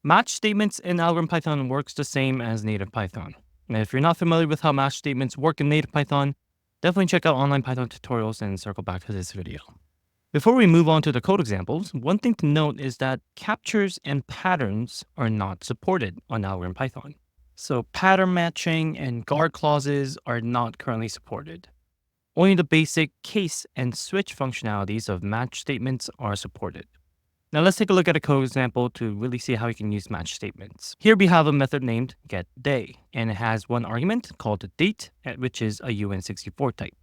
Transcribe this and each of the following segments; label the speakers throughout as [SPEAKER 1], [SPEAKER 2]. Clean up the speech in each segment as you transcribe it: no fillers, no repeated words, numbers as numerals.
[SPEAKER 1] Match statements in Algorand Python works the same as native Python. And if you're not familiar with how match statements work in native Python, definitely check out online Python tutorials and circle back to this video. Before we move on to the code examples, one thing to note is that captures and patterns are not supported on Algorand Python. So pattern matching and guard clauses are not currently supported. Only the basic case and switch functionalities of match statements are supported. Now let's take a look at a code example to really see how you can use match statements. Here we have a method named getDay, and it has one argument called the date, which is a UN64 type.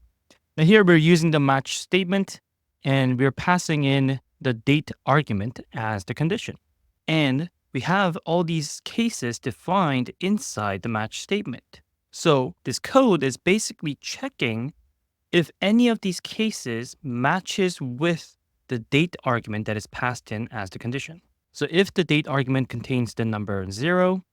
[SPEAKER 1] Now here we're using the match statement, and we're passing in the date argument as the condition. And we have all these cases defined inside the match statement. So this code is basically checking if any of these cases matches with the date argument that is passed in as the condition. So if the date argument contains the number 0,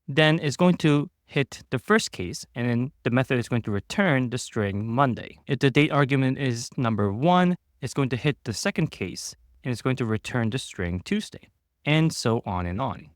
[SPEAKER 1] then it's going to hit the first case, and then the method is going to return the string Monday. If the date argument is number 1, it's going to hit the second case, and it's going to return the string Tuesday, and so on and on.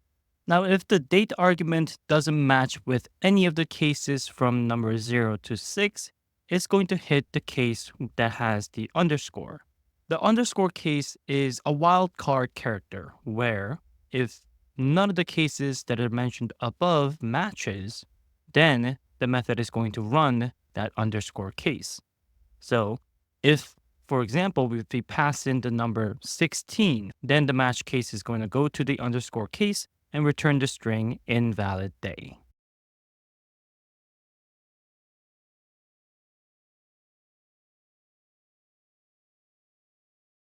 [SPEAKER 1] Now, if the date argument doesn't match with any of the cases from number 0 to 6, it's going to hit the case that has the underscore. The underscore case is a wildcard character where if none of the cases that are mentioned above matches, then the method is going to run that underscore case. So if, for example, if we pass in the number 16, then the match case is going to go to the underscore case and return the string invalid day.